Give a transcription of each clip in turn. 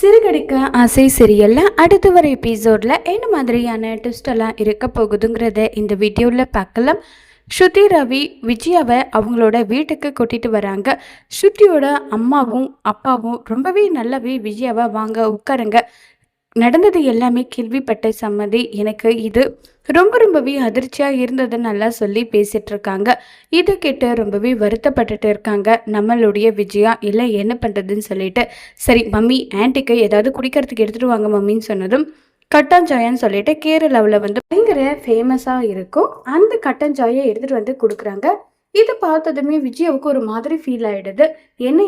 சிறுகடிக்க ஆசை சீரியல்ல அடுத்து வர எபிசோட்ல என்ன மாதிரியான ட்விஸ்ட் எல்லாம் இருக்க போகுதுங்கிறத இந்த வீடியோவில் பார்க்கலாம். ஸ்ருதி ரவி விஜயாவை அவங்களோட வீட்டுக்கு கூட்டிட்டு வராங்க. ஸ்ருதியோட அம்மாவும் அப்பாவும் ரொம்பவே நல்லாவே விஜயாவை வாங்க உட்காருங்க, நடந்தது எல்லாமே கேள்விப்பட்ட சம்மதி, எனக்கு இது ரொம்பவே அதிர்ச்சியாக இருந்தது நல்லா சொல்லி பேசிட்டு இருக்காங்க. இதை கேட்டு ரொம்பவே வருத்தப்பட்டுட்டு இருக்காங்க நம்மளுடைய விஜயா. இல்லை என்ன பண்ணுறதுன்னு சொல்லிட்டு, சரி மம்மி ஆன்ட்டிக்கு ஏதாவது குடிக்கிறதுக்கு எடுத்துகிட்டு வாங்க மம்மின்னு சொன்னதும் கட்டாஞ்சாயன்னு சொல்லிட்டு கேரளாவில் வந்து பயங்கர ஃபேமஸாக இருக்கும் அந்த கட்டாஞ்சாயை எடுத்துகிட்டு வந்து கொடுக்குறாங்க. இதை பார்த்ததுமே விஜயாவுக்கு ஒரு மாதிரி ஃபீல் ஆகிடுது. என்ன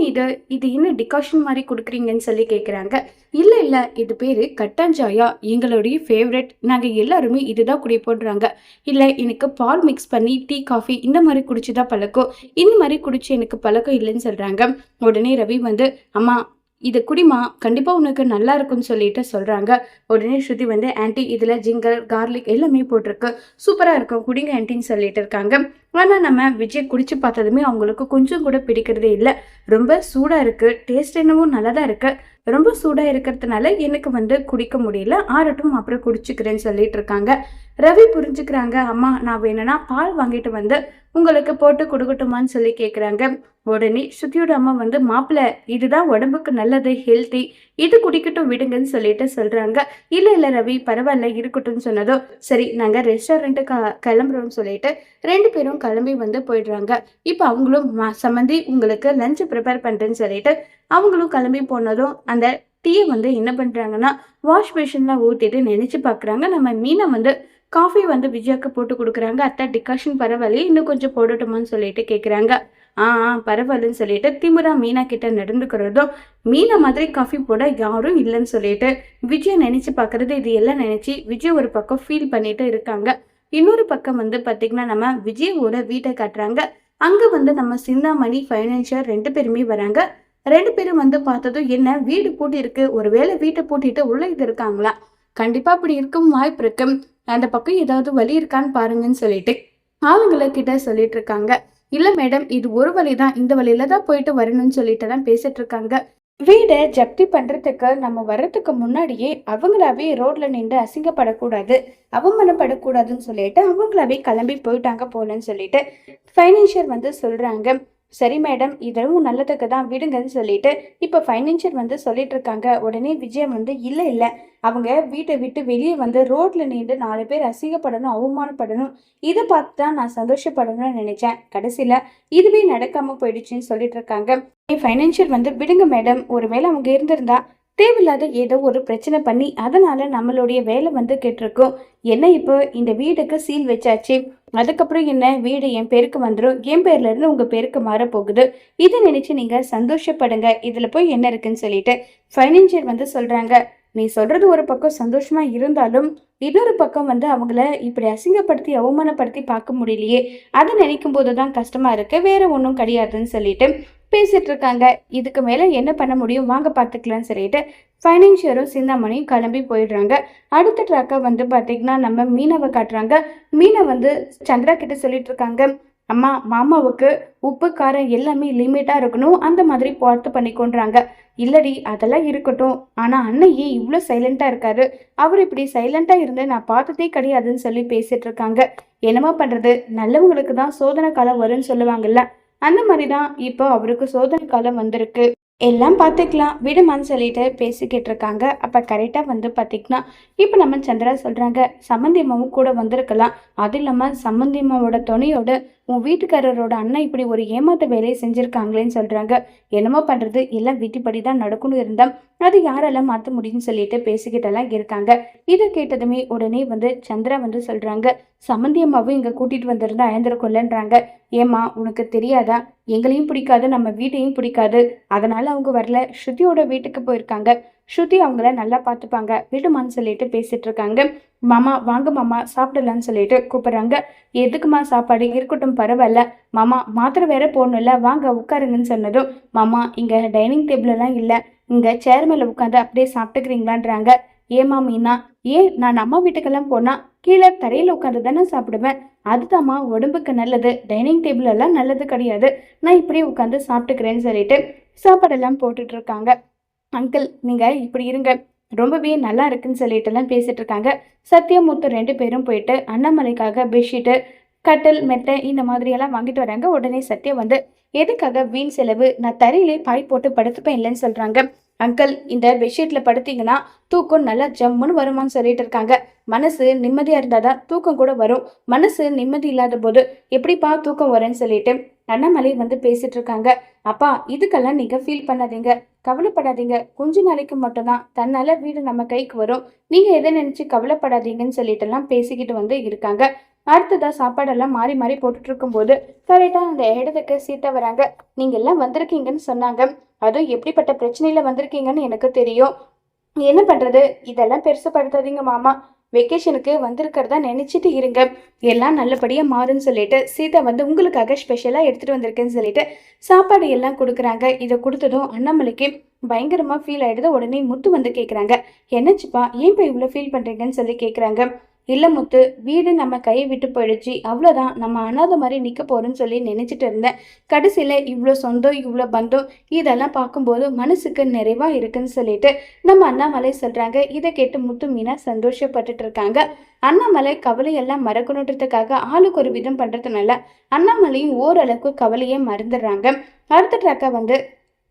இது இன்னும் டிகாஷன் மாதிரி கொடுக்குறீங்கன்னு சொல்லி கேட்குறாங்க. இல்லை இது பேர் கட்டாஞ்சாயா, எங்களுடைய ஃபேவரட், நாங்கள் எல்லாருமே இதுதான் குடிப்போன்றாங்க. இல்லை எனக்கு பால் மிக்ஸ் பண்ணி டீ காஃபி இந்த மாதிரி குடிச்சுதான் பழக்கம், இந்த மாதிரி குடிச்சு எனக்கு பழக்கம் இல்லைன்னு சொல்கிறாங்க. உடனே ரவி வந்து அம்மா இதை குடிமா, கண்டிப்பாக உனக்கு நல்லா இருக்கும்னு சொல்லிட்டு சொல்கிறாங்க. உடனே ஸ்ருதி வந்து ஆன்ட்டி இதில் ஜிங்கர் கார்லிக் எல்லாமே போட்டிருக்கு, சூப்பராக இருக்கும், குடிங்க ஆன்ட்டின்னு சொல்லிட்டு இருக்காங்க. ஆனால் நம்ம விஜய் குடிச்சு பார்த்ததுமே அவங்களுக்கு கொஞ்சம் கூட பிடிக்கிறதே இல்லை. ரொம்ப சூடாக இருக்குது, டேஸ்ட் என்னவோ நல்லா தான் இருக்குது, ரொம்ப சூடாக இருக்கிறதுனால எனக்கு வந்து குடிக்க முடியல, ஆறட்டும் அப்புறம் குடிச்சுக்கிறேன்னு சொல்லிட்டு இருக்காங்க. ரவி புரிஞ்சுக்கிறாங்க. அம்மா நான் வேணும்னா பால் வாங்கிட்டு வந்து உங்களுக்கு போட்டு கொடுக்கட்டுமான்னு சொல்லி கேட்குறாங்க. உடனே ஸ்ருதியோட அம்மா வந்து மாப்பிள்ளை இதுதான் உடம்புக்கு நல்லது, ஹெல்த்தி, இது குடிக்கட்டும் விடுங்கன்னு சொல்லிட்டு சொல்கிறாங்க. இல்லை ரவி பரவாயில்ல இருக்கட்டும்னு சொன்னதோ சரி நாங்கள் ரெஸ்டாரண்ட்டுக்கு கிளம்புறோம்னு சொல்லிட்டு ரெண்டு பேரும் கிளம்பி வந்து போயிடுறாங்க. இப்போ அவங்களும் சம்மந்தி உங்களுக்கு லஞ்சு ப்ரிப்பேர் பண்ணுறேன்னு சொல்லிட்டு அவங்களும் கிளம்பி போனதும் அந்த டீயை வந்து என்ன பண்ணுறாங்கன்னா வாஷ் மிஷினில் ஊற்றிட்டு நினச்சி பார்க்குறாங்க. நம்ம மீனை வந்து காஃபி வந்து விஜயாவுக்கு போட்டு கொடுக்குறாங்க. அத்தை டிகாஷன் பரவாயில்ல, இன்னும் கொஞ்சம் போடட்டுமான்னு சொல்லிட்டு கேட்குறாங்க. பரவாயில்லன்னு சொல்லிட்டு திமுறா மீனா கிட்ட நடந்துக்கிறதும், மீனா மாதிரி காஃபி போட யாரும் இல்லைன்னு சொல்லிட்டு விஜய் நினைச்சு பார்க்கறது, இது எல்லாம் நினைச்சு விஜய் ஒரு பக்கம் ஃபீல் பண்ணிட்டு இருக்காங்க. இன்னொரு பக்கம் வந்து பார்த்தீங்கன்னா நம்ம விஜயோட வீட்டை காட்டுறாங்க. அங்கே வந்து நம்ம சிந்தாமணி ஃபைனான்சியர் ரெண்டு பேருமே வராங்க. ரெண்டு பேரும் வந்து பார்த்ததும் என்ன வீடு பூட்டி இருக்கு, ஒருவேளை வீட்டை பூட்டிட்டு உள்ள இது இருக்காங்களா, கண்டிப்பா அப்படி இருக்கும் வாய்ப்பு இருக்கு, அந்த பக்கம் ஏதாவது வழி இருக்கான்னு பாருங்கன்னு சொல்லிட்டு ஆளுங்களை கிட்ட சொல்லிட்டு இருக்காங்க. இல்ல மேடம் இது ஒரு வழிதான், இந்த வழியில தான் போயிட்டு வரணும்னு சொல்லிட்டு தான் பேசிட்டு இருக்காங்க. வீடை ஜப்தி பண்றதுக்கு நம்ம வர்றதுக்கு முன்னாடியே அவங்களாவே ரோட்ல நின்று அசிங்கப்படக்கூடாது, அவமானப்படக்கூடாதுன்னு சொல்லிட்டு அவங்களாவே கிளம்பி போயிட்டாங்க போலன்னு சொல்லிட்டு ஃபைனான்சியர் வந்து சொல்றாங்க. சரி மேடம் இதுவும் நல்லதுக்கு தான் விடுங்கன்னு சொல்லிட்டு இப்போ ஃபைனான்சியர் வந்து சொல்லிட்டு இருக்காங்க. உடனே விஜயம் வந்து இல்லை அவங்க வீட்டை விட்டு வெளியே வந்து ரோட்ல நின்று 4 பேர் அசிங்கப்படணும், அவமானப்படணும், இதை பார்த்து தான் நான் சந்தோஷப்படணும்னு நினைச்சேன், கடைசியில இதுவே நடக்காம போயிடுச்சுன்னு சொல்லிட்டு இருக்காங்க. ஃபைனான்சியர் வந்து விடுங்க மேடம், ஒருவேளை அவங்க இருந்திருந்தா தேவையில்லாத ஏதோ ஒரு பிரச்சனை பண்ணி அதனால நம்மளுடைய வேலை வந்து கெட்டிருக்கும். என்ன இப்போ இந்த வீடுக்கு சீல் வச்சாச்சு, அதுக்கப்புறம் என்ன வீடு என் பேருக்கு வந்துடும், என் பேர்ல இருந்து உங்க பேருக்கு மாறப்போகுது, இதை நினைச்சு நீங்க சந்தோஷப்படுங்க, இதுல போய் என்ன இருக்குன்னு சொல்லிட்டு ஃபைனான்சியர் வந்து சொல்றாங்க. நீ சொல்றது ஒரு பக்கம் சந்தோஷமா இருந்தாலும் இன்னொரு பக்கம் வந்து அவங்கள இப்படி அசிங்கப்படுத்தி அவமானப்படுத்தி பார்க்க முடியலையே, அதை நினைக்கும் போதுதான் கஷ்டமா இருக்கு, வேற ஒன்றும் கிடையாதுன்னு சொல்லிட்டு பேசிட்டு இருக்காங்க. இதுக்கு மேல என்ன பண்ண முடியும், வாங்க பார்த்துக்கலாம்னு சொல்லிட்டு ஃபைனான்சியரும் சிந்தாமணியும் கிளம்பி போயிடுறாங்க. அடுத்த ட்ராக்கை வந்து பார்த்தீங்கன்னா நம்ம மீனாவை காட்டுறாங்க. மீனா வந்து சந்திரா கிட்ட சொல்லிட்டு இருக்காங்க. அம்மா மாமாவுக்கு உப்பு காரம் எல்லாமே லிமிட்டாக இருக்கணும், அந்த மாதிரி பார்த்து பண்ணிக்கொண்டாங்க. இல்லடி அதெல்லாம் இருக்கட்டும், ஆனால் அண்ணன் ஏன் இவ்வளோ சைலண்ட்டாக இருக்காரு, அவர் இப்படி சைலண்ட்டாக இருந்து நான் பார்த்ததே கிடையாதுன்னு சொல்லி பேசிட்டு இருக்காங்க. என்னமா பண்ணுறது, நல்லவங்களுக்கு தான் சோதனை காலம் வரும்னு சொல்லுவாங்கல்ல, அந்த மாதிரி தான் இப்போ அவருக்கு சோதனை காலம் வந்திருக்கு, எல்லாம் பார்த்துக்கலாம் விடுமான்னு சொல்லிட்டு பேசிக்கிட்டு இருக்காங்க. அப்போ கரெக்டாக வந்து பார்த்திங்கன்னா இப்போ நம்ம சந்திரா சொல்கிறாங்க, சம்மந்தி அம்மாவும் கூட வந்திருக்கலாம், அது இல்லாமல் சம்மந்தி அம்மாவோட துணையோட உன் வீட்டுக்காரரோட அண்ணன் இப்படி ஒரு ஏமாத்த வேலையை செஞ்சுருக்காங்களேன்னு சொல்கிறாங்க. என்னமோ பண்ணுறது, எல்லாம் வீட்டுப்படி தான் நடக்கணும் இருந்தால் அது யாரெல்லாம் மாற்ற முடியும்னு சொல்லிட்டு பேசிக்கிட்டெல்லாம் இருக்காங்க. இதை கேட்டதுமே உடனே வந்து சந்திரா வந்து சொல்கிறாங்க, சம்மந்தி அம்மாவும் இங்கே கூட்டிகிட்டு வந்திருந்தா அயந்திரக்கொள்ளன்றாங்க. ஏம்மா உனக்கு தெரியாதா, எங்களையும் பிடிக்காது நம்ம வீட்டையும் பிடிக்காது, அதனால் அவங்க வரல, ஸ்ருதியோட வீட்டுக்கு போயிருக்காங்க, ஸ்ருதி அவங்கள நல்லா பார்த்துப்பாங்க விடுமான்னு சொல்லிட்டு பேசிட்டு இருக்காங்க. மாமா வாங்க மாமா சாப்பிடலான்னு சொல்லிட்டு கூப்பிட்றாங்க. எதுக்குமா சாப்பாடு, இருக்கட்டும் பரவாயில்ல, மாமா மாத்திரை வேற போடணும்ல, வாங்க உட்காருங்கன்னு சொன்னதும் மாமா இங்கே டைனிங் டேபிளெல்லாம் இல்லை, இங்கே சேர் மேலே உட்காந்து அப்படியே சாப்பிட்டுக்கிறீங்களான்றாங்க. ஏமா மீனா, ஏன் நான் அம்மா வீட்டுக்கெல்லாம் போனால் கீழே தரையில் உட்காந்து தானே சாப்பிடுவேன், அதுதாம்மா உடம்புக்கு நல்லது, டைனிங் டேபிள் எல்லாம் நல்லது கிடையாது, நான் இப்படியே உட்காந்து சாப்பிட்டுக்கிறேன்னு சொல்லிட்டு சாப்பாடெல்லாம் போட்டுட்டு இருக்காங்க. அங்கிள் நீங்கள் இப்படி இருங்க, ரொம்பவே நல்லா இருக்குன்னு சொல்லிட்டுலாம் பேசிட்டு இருக்காங்க. சத்யமுத்து 2 பேரும் போயிட்டு அண்ணாமலைக்காக பெட்ஷீட்டு, கட்டில், மெத்தை இந்த மாதிரியெல்லாம் வாங்கிட்டு வராங்க. உடனே சத்யா வந்து எதுக்காக வீண் செலவு, நான் தரையிலே பாய் போட்டு படுத்துப்பேன் இல்லைன்னு சொல்கிறாங்க. அங்கிள் இந்த பெட்ஷீட்டில் படுத்தீங்கன்னா தூக்கம் நல்லா ஜம்முன்னு வருமான்னு சொல்லிட்டு இருக்காங்க. மனசு நிம்மதியாக இருந்தால் தான் தூக்கம் கூட வரும். மனசு நிம்மதி இல்லாத போது எப்படிப்பா தூக்கம் வரும்னு சொல்லிட்டு அண்ணாமலை வந்து பேசிட்டு இருக்காங்க. அப்பா இதுக்கெல்லாம் நீங்கள் ஃபீல் பண்ணாதீங்க, கவலைப்படாதீங்க. கொஞ்ச நாளைக்கு மட்டும்தான் தன்னால வீடு நம்ம கைக்கு வரும். நீங்கள் எதை நினச்சி கவலைப்படாதீங்கன்னு சொல்லிட்டுலாம் பேசிக்கிட்டு வந்து இருக்காங்க. அடுத்ததா சாப்பாடெல்லாம் மாறி மாறி போட்டுட்டு இருக்கும்போது கரெக்டாக அந்த இடத்துக்கு சீட்டா வராங்க. நீங்கள் எல்லாம் வந்திருக்கீங்கன்னு சொன்னாங்க. அதுவும் எப்படிப்பட்ட பிரச்சனையில வந்திருக்கீங்கன்னு எனக்கு தெரியும். என்ன பண்றது, இதெல்லாம் பெருசுப்படுத்தாதீங்க மாமா. வெக்கேஷனுக்கு வந்திருக்கிறதா நினைச்சிட்டு இருங்க, எல்லாம் நல்லபடியாக மாறுன்னு சொல்லிட்டு சீதா வந்து உங்களுக்காக ஸ்பெஷலாக எடுத்துகிட்டு வந்திருக்கேன்னு சொல்லிட்டு சாப்பாடு எல்லாம் கொடுக்குறாங்க. இதை கொடுத்ததும் அண்ணாமலைக்கு பயங்கரமாக ஃபீல் ஆகிடுது. உடனே முத்து வந்து கேட்குறாங்க, என்னச்சுப்பா ஏன் இப்போ இவ்வளோ ஃபீல் பண்ணுறீங்கன்னு சொல்லி கேட்குறாங்க. இல்லை முத்து, வீடு நம்ம கையை விட்டு போயிடுச்சு, அவ்வளோதான், நம்ம அனாதை மாதிரி நிற்க போகிறோன்னு சொல்லி நினச்சிட்டு இருந்தேன். கடைசியில் இவ்வளோ சொந்தம் இவ்வளோ பந்தம் இதெல்லாம் பார்க்கும்போது மனசுக்கு நிறைவாக இருக்குன்னு சொல்லிட்டு நம்ம அண்ணாமலை சொல்கிறாங்க. இதை கேட்டு முத்து மீனா சந்தோஷப்பட்டுட்டு இருக்காங்க. அண்ணாமலை கவலையெல்லாம் மறக்கணுன்றதுக்காக ஆளுக்கு ஒரு விதம் பண்ணுறதுனால அண்ணாமலையும் ஓரளவுக்கு கவலையே மறந்துடுறாங்க. அடுத்த ட்ராக்கை வந்து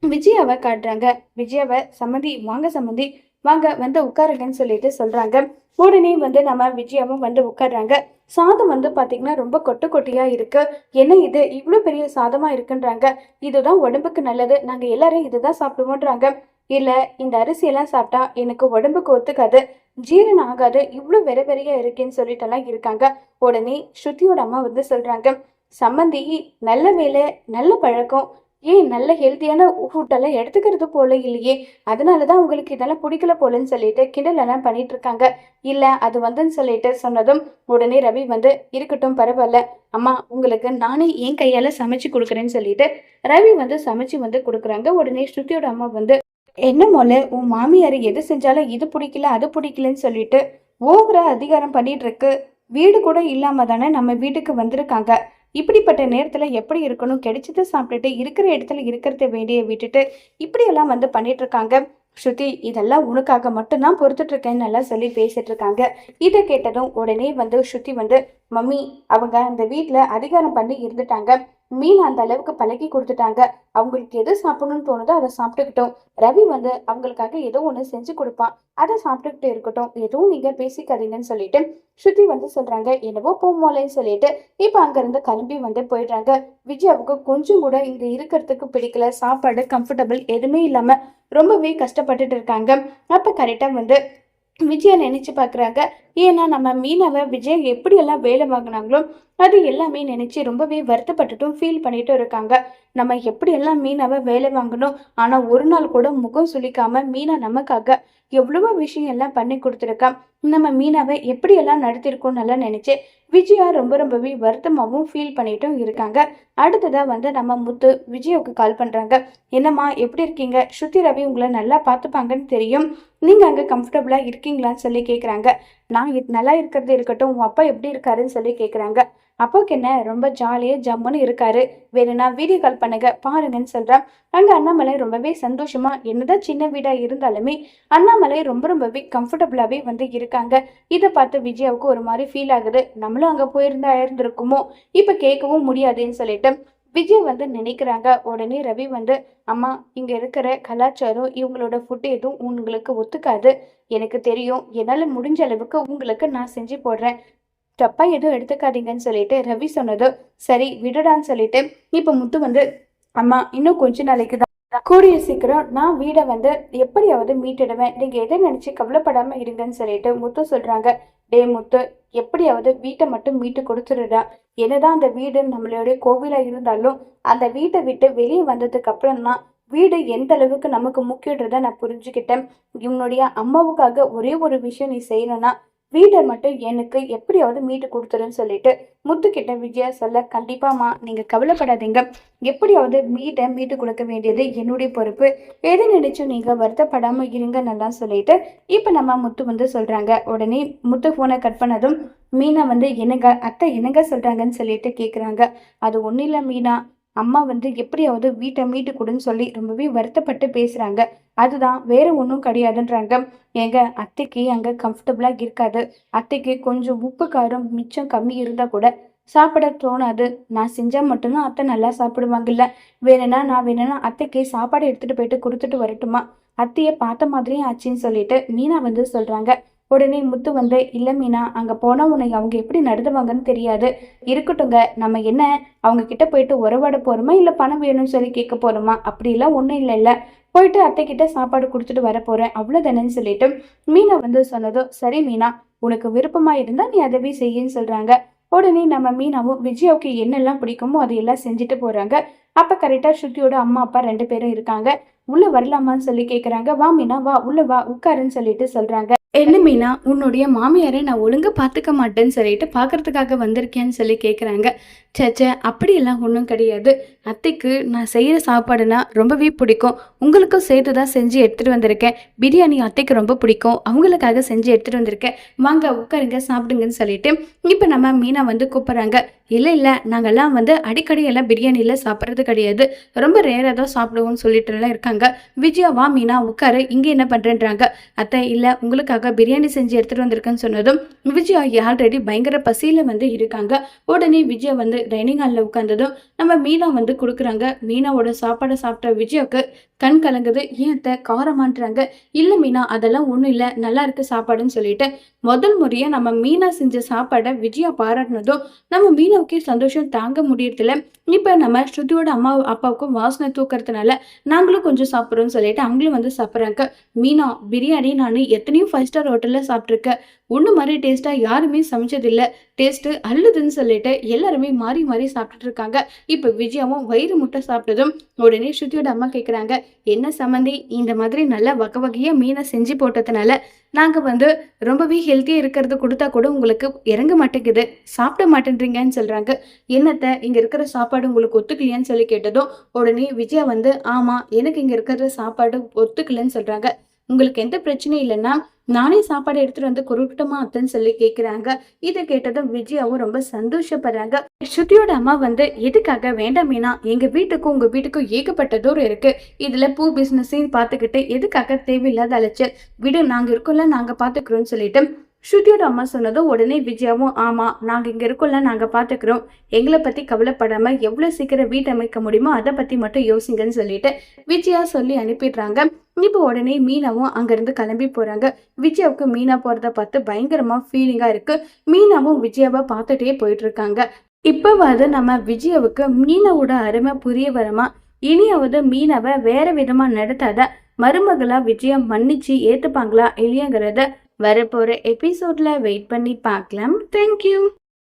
விஜயாவை காட்டுறாங்க. விஜயாவை சம்மந்தி வாங்க, சம்மந்தி வாங்க வந்து உட்காருங்கன்னு சொல்லிட்டு சொல்கிறாங்க. உடனே வந்து நம்ம விஜயாவும் வந்து உட்காடுறாங்க. சாதம் வந்து பார்த்தீங்கன்னா ரொம்ப கொட்டு கொட்டியாக இருக்குது. என்ன இது இவ்வளோ பெரிய சாதமாக இருக்குன்றாங்க. இதுதான் உடம்புக்கு நல்லது, நாங்கள் எல்லாரும் இதுதான் சாப்பிடுவோன்றாங்க. இல்லை இந்த அரிசியெல்லாம் சாப்பிட்டா எனக்கு உடம்புக்கு ஒத்துக்காது, ஜீரணம் ஆகாது, இவ்வளோ வெறையாக இருக்கேன்னு சொல்லிட்டெல்லாம் இருக்காங்க. உடனே ஸ்ருதியோட அம்மா வந்து சொல்கிறாங்க, சம்மந்தி நல்ல வேலை நல்ல பழக்கம், ஏன் நல்ல ஹெல்த்தியான ஃபுட்டெல்லாம் எடுத்துக்கிறது போல இல்லையே, அதனால தான் உங்களுக்கு இதெல்லாம் பிடிக்கல போலன்னு சொல்லிட்டு கிண்டலெல்லாம் பண்ணிட்டு இருக்காங்க. இல்லை அது வந்துன்னு சொல்லிட்டு சொன்னதும் உடனே ரவி வந்து இருக்கட்டும் பரவாயில்ல அம்மா, உங்களுக்கு நானே என் கையால் சமைச்சு கொடுக்குறேன்னு சொல்லிட்டு ரவி வந்து சமைச்சு வந்து கொடுக்குறாங்க. உடனே ஸ்ருதியோட அம்மா வந்து என்ன மோல உன் மாமியார் எது செஞ்சாலும் இது பிடிக்கல அது பிடிக்கலன்னு சொல்லிட்டு ஓவரா அதிகாரம் பண்ணிட்டு இருக்கு. வீடு கூட இல்லாம தானே நம்ம வீட்டுக்கு வந்திருக்காங்க. இப்படிப்பட்ட நேரத்தில் எப்படி இருக்கணும், கிடைச்சதை சாப்பிட்டுட்டு இருக்கிற இடத்துல இருக்கிறத வேண்டிய விட்டுட்டு இப்படியெல்லாம் வந்து பண்ணிட்டு இருக்காங்க. ஸ்ருதி இதெல்லாம் உனக்காக மட்டும்தான் பொறுத்துட்டு இருக்கேன்னு நல்லா சொல்லி பேசிட்டு இருக்காங்க. இதை கேட்டதும் உடனே வந்து ஸ்ருதி வந்து மம்மி அவங்க அந்த வீட்டில் அதிகாரம் பண்ணி இருந்துட்டாங்க, மீன் அந்த அளவுக்கு பழகி கொடுத்துட்டாங்க, அவங்களுக்கு எது சாப்பிடணும்னு தோணுதோ அதை சாப்பிட்டுக்கிட்டோம். ரவி வந்து அவங்களுக்காக ஏதோ ஒன்று செஞ்சு கொடுப்பான், அதை சாப்பிட்டுக்கிட்டு இருக்கட்டும், எதுவும் நீங்க பேசிக்காதீங்கன்னு சொல்லிட்டு ஸ்ருதி வந்து சொல்றாங்க. என்னவோ போமோலன்னு சொல்லிட்டு இப்ப அங்கிருந்து கிளம்பி வந்து போயிடுறாங்க. விஜயாவுக்கு கொஞ்சம் கூட இங்க இருக்கிறதுக்கு பிடிக்கல, சாப்பாடு கம்ஃபர்டபுள் எதுவுமே இல்லாம ரொம்பவே கஷ்டப்பட்டுட்டு இருக்காங்க. அப்ப கரெக்டா வந்து விஜயா நினைச்சு பாக்குறாங்க. ஏன்னா நம்ம மீனாவை விஜய் எப்படியெல்லாம் வேலை வாங்கினாங்களோ அது எல்லாமே நினைச்சு ரொம்பவே வருத்தப்பட்டுட்டும் ஃபீல் பண்ணிட்டும் இருக்காங்க. நம்ம எப்படியெல்லாம் மீனாவை வேலை வாங்கணும், ஆனா ஒரு நாள் கூட முகம் சுளிக்காம மீனா நமக்காக எவ்வளவோ விஷயம் எல்லாம் பண்ணி கொடுத்துருக்கா. நம்ம மீனாவை எப்படியெல்லாம் நடத்திருக்கோம் நல்லா நினைச்சு விஜயா ரொம்பவே வருத்தமாகவும் ஃபீல் பண்ணிட்டும் இருக்காங்க. அடுத்ததா வந்து நம்ம முத்து விஜயாவுக்கு கால் பண்றாங்க. என்னம்மா எப்படி இருக்கீங்க, ஸ்ருதி ரவி உங்களை நல்லா பார்த்துப்பாங்கன்னு தெரியும், நீங்க அங்க கம்ஃபர்டபுளா இருக்கீங்களான்னு சொல்லி கேட்குறாங்க. நான் நல்லா இருக்கிறது இருக்கட்டும், உன் அப்பா எப்படி இருக்காருன்னு சொல்லி கேட்குறாங்க. அப்பாவுக்கு என்ன ரொம்ப ஜாலியாக ஜம்முன்னு இருக்காரு, வேணும்னா வீடியோ கால் பண்ணுங்க பாருங்கன்னு சொல்கிறான். அங்கே அண்ணாமலை ரொம்பவே சந்தோஷமா, என்னதான் சின்ன வீடாக இருந்தாலுமே அண்ணாமலை ரொம்பவே கம்ஃபர்டபுளாகவே வந்து இருக்காங்க. இதை பார்த்து விஜயாவுக்கு ஒரு மாதிரி ஃபீல் ஆகுது, நம்மளும் அங்கே போயிருந்தா இருந்திருக்குமோ, இப்போ கேட்கவும் முடியாதுன்னு சொல்லிட்டு விஜய் வந்து நினைக்கிறாங்க. உடனே ரவி வந்து அம்மா இங்கே இருக்கிற கலாச்சாரம் இவங்களோட ஃபுட்டு எதுவும் உங்களுக்கு ஒத்துக்காது, எனக்கு தெரியும், என்னால் முடிஞ்ச அளவுக்கு உங்களுக்கு நான் செஞ்சு போடுறேன், தப்பா எதுவும் எடுத்துக்காதீங்கன்னு சொல்லிட்டு ரவி சொன்னது சரி விடுடான்னு சொல்லிட்டு இப்போ முத்து வந்து அம்மா இன்னும் கொஞ்ச நாளைக்கு தான், கூடிய சீக்கிரம் நான் வீடை வந்து எப்படியாவது மீட்டிடுவேன், நீங்க எதை நினைச்சு கவலைப்படாம இருங்கன்னு சொல்லிட்டு முத்து சொல்றாங்க. டே முத்து, எப்படியாவது வீட்டை மட்டும் மீட்டு கொடுத்துடுடா, என்னதான் அந்த வீடு நம்மளுடைய கோவிலா இருந்தாலும் அந்த வீட்டை விட்டு வெளியே வந்ததுக்கு அப்புறம் தான் வீடு எந்த அளவுக்கு நமக்கு முக்கியன்றதை நான் புரிஞ்சுக்கிட்டேன். இவனுடைய அம்மாவுக்காக ஒரே ஒரு விஷயம் நீ செய்யணும்னா வீட்டை மட்டும் எனக்கு எப்படியாவது மீட்டு கொடுத்துருன்னு சொல்லிட்டு முத்துக்கிட்ட விஜயா சொல்ல, கண்டிப்பாமா நீங்க கவலைப்படாதீங்க, எப்படியாவது வீட்டை மீட்டு கொடுக்க வேண்டியது என்னுடைய பொறுப்பு, எதை நினைச்சும் நீங்க வருத்தப்படாம இருங்க நல்லா சொல்லிட்டு இப்ப நம்ம முத்து வந்து சொல்றாங்க. உடனே முத்து போனை கட் பண்ணதும் மீனா வந்து என்னங்க அத்தை என்னங்க சொல்றாங்கன்னு சொல்லிட்டு கேக்குறாங்க. அது ஒன்றும் இல்லை மீனா, அம்மா வந்து எப்படியாவது வீட்டை மீட்டு கொடுன்னு சொல்லி ரொம்பவே வருத்தப்பட்டு பேசுறாங்க. அதுதான், வேற ஒன்றும் கிடையாதுன்றாங்க. ஏங்க, அத்தைக்கு அங்க கம்ஃபர்டபுளா இருக்காது. அத்தைக்கு கொஞ்சம் உப்பு காரம் மிச்சம் கம்மி இருந்தா கூட சாப்பிட தோணாது. நான் செஞ்சா மட்டும்தான் அத்தை நல்லா சாப்பிடுவாங்கல்ல. வேணும்னா அத்தைக்கு சாப்பாடு எடுத்துட்டு போயிட்டு கொடுத்துட்டு வரட்டுமா? அத்தைய பார்த்த மாதிரியே ஆச்சுன்னு சொல்லிட்டு மீனா வந்து சொல்றாங்க. உடனே முத்து வந்து, இல்ல மீனா, அங்க போனா உன்னை அவங்க எப்படி நடத்துவாங்கன்னு தெரியாது. இருக்கட்டுங்க, நம்ம என்ன அவங்க கிட்ட போயிட்டு உறவாட போறோமா, இல்ல பணம் வேணும்னு சொல்லி கேட்க போறோமா? அப்படிலாம் ஒண்ணும் இல்ல. போயிட்டு அத்தை கிட்ட சாப்பாடு கொடுத்துட்டு வர போறேன், அவ்வளவுதானேன்னு சொல்லிட்டு மீனா வந்து சொன்னதும், சரி மீனா, உனக்கு விருப்பமா இருந்தா நீ அதவே செய்யின்னு சொல்றாங்க. உடனே நம்ம மீனாவும் விஜயாவுக்கு என்னெல்லாம் பிடிக்குமோ அதையெல்லாம் செஞ்சுட்டு போறாங்க. அப்ப கரெக்டா ஸ்ருதியோட அம்மா அப்பா 2 பேரும் இருக்காங்க. உள்ள வரலாமான்னு சொல்லி கேக்குறாங்க. வா மீனா, வா உள்ள வா, உட்காருன்னு சொல்லிட்டு சொல்றாங்க. என்ன மீனா, உன்னுடைய மாமியாரை நான் ஒழுங்கா பார்த்துக்க மாட்டேன்னு சொல்லிட்டு பார்க்கறதுக்காக வந்திருக்கேன்னு சொல்லி கேட்குறாங்க. சேச்சே, அப்படியெல்லாம் ஒன்றும் கிடையாது. அத்தைக்கு நான் செய்கிற சாப்பாடுனா ரொம்பவே பிடிக்கும். உங்களுக்கும் சேர்த்து தான் செஞ்சு எடுத்துகிட்டு வந்திருக்கேன். பிரியாணி அத்தைக்கு ரொம்ப பிடிக்கும், அவங்களுக்காக செஞ்சு எடுத்துகிட்டு வந்திருக்கேன். வாங்க உட்காருங்க, சாப்பிடுங்கன்னு சொல்லிட்டு இப்போ நம்ம மீனா வந்து கூப்பிட்றாங்க. இல்லை நாங்கள்லாம் வந்து அடிக்கடி எல்லாம் பிரியாணியில் சாப்பிட்றது கிடையாது, ரொம்ப ரேராக தான் சாப்பிடுவோம்னு சொல்லிட்டுலாம் இருக்காங்க. விஜயா, வா மீனா உட்காரு, இங்கே என்ன பண்ணுறேன்றாங்க. அத்தை, இல்லை உங்களுக்காக பிரியாணி செஞ்சு எடுத்துட்டு வந்திருக்கேன்னு சொன்னதும் விஜயா ஆல்ரெடி பயங்கர பசியில வந்து இருக்காங்க. உடனே விஜயா வந்து டைனிங் ஹாலில் உட்கார்ந்ததும் நம்ம மீனா வந்து கொடுக்குறாங்க. மீனாவோட சாப்பாடை சாப்பிட்ட விஜயாவுக்கு கண் கலங்குது. ஏன் அத்தை காரமான்றாங்க. இல்லை மீனா, அதெல்லாம் ஒன்றும் இல்லை, நல்லா இருக்கு சாப்பாடுன்னு சொல்லிட்டு முதல் முறையாக நம்ம மீனா செஞ்ச சாப்பாடை விஜயா பாராட்டினதும் நம்ம மீனாவுக்கே சந்தோஷம் தாங்க முடியறதில்ல. இப்போ நம்ம ஸ்ருதியோட அம்மா அப்பாவுக்கும் வாசனை தூக்கிறதுனால நாங்களும் கொஞ்சம் சாப்பிட்றோம்னு சொல்லிட்டு அவங்களும் வந்து சாப்பிட்றாங்க. மீனா, பிரியாணி நான் எத்தனையோ 5 ஸ்டார் ஹோட்டலில் சாப்பிட்ருக்கேன், ஒன்று மாதிரி டேஸ்ட்டாக யாருமே சமைச்சதில்லை, டேஸ்ட்டு அல்லுதுன்னு சொல்லிட்டு எல்லாருமே மாறி மாறி சாப்பிட்டுட்டு இருக்காங்க. இப்போ விஜயாவும் வயிறு முட்டை சாப்பிட்டதும் உடனே ஸ்ருதியோட அம்மா கேட்குறாங்க, என்ன சம்மந்தி, இந்த மாதிரி நல்லா வகை வகையாக மீனை செஞ்சு போட்டதுனால நாங்கள் வந்து ரொம்பவே ஹெல்த்தியாக இருக்கிறது கொடுத்தா கூட உங்களுக்கு இறங்க மாட்டேங்குது, சாப்பிட மாட்டேன்றீங்கன்னு சொல்கிறாங்க. என்னத்தை, இங்கே இருக்கிற சாப்பாடு உங்களுக்கு ஒத்துக்கலையான்னு சொல்லி கேட்டதும் உடனே விஜயா வந்து, ஆமாம் எனக்கு இங்கே இருக்கிற சாப்பாடு ஒத்துக்கலைன்னு சொல்கிறாங்க. உங்களுக்கு எந்த பிரச்சனையும் இல்லைன்னா நானே சாப்பாடு எடுத்துட்டு வந்து கொடுக்கட்டுமா அத்தன்னு சொல்லி கேட்குறாங்க. இதை கேட்டதும் விஜயாவும் ரொம்ப சந்தோஷப்படுறாங்க. ஸ்ருதியோட அம்மா வந்து, எதுக்காக? வேண்டாம் மீனா, எங்க வீட்டுக்கும் உங்க வீட்டுக்கும் ஏகப்பட்ட தூரம் இருக்கு, இதுல பூ பிசினஸையும் பார்த்துக்கிட்டு எதுக்காக தேவையில்லாத அலைச்சல், விடு, நாங்க இருக்கோம்ல, நாங்க பாத்துக்கிறோம்னு சொல்லிட்டு ஸ்ருதியோட அம்மா சொன்னதும் உடனே விஜயாவும், ஆமா நாங்க இங்க இருக்கோம்ல, நாங்க பாத்துக்கிறோம், எங்களை பத்தி கவலைப்படாம எவ்வளவு சீக்கிரம் வீட்டை அமைக்க முடியுமோ அதை பத்தி மட்டும் யோசிங்கன்னு சொல்லிட்டு விஜயா சொல்லி அனுப்பிடுறாங்க. இப்போ உடனே மீனாவும் அங்கிருந்து கிளம்பி போறாங்க. விஜயாவுக்கு மீனா போறத பார்த்து பயங்கரமா ஃபீலிங்கா இருக்கு. மீனாவும் விஜயாவை பார்த்துட்டே போயிட்டு இருக்காங்க. இப்பவாவது நம்ம விஜயாவுக்கு மீனாவோட அருமை புரிய வரமா, இனியாவது மீனாவை வேற விதமா நடத்தாத மருமகளா விஜயா மன்னிச்சு ஏத்துப்பாங்களா இல்லையாங்கிறத வரப்போற எபிசோட்ல வெயிட் பண்ணி பார்க்கலாம். தேங்க்யூ.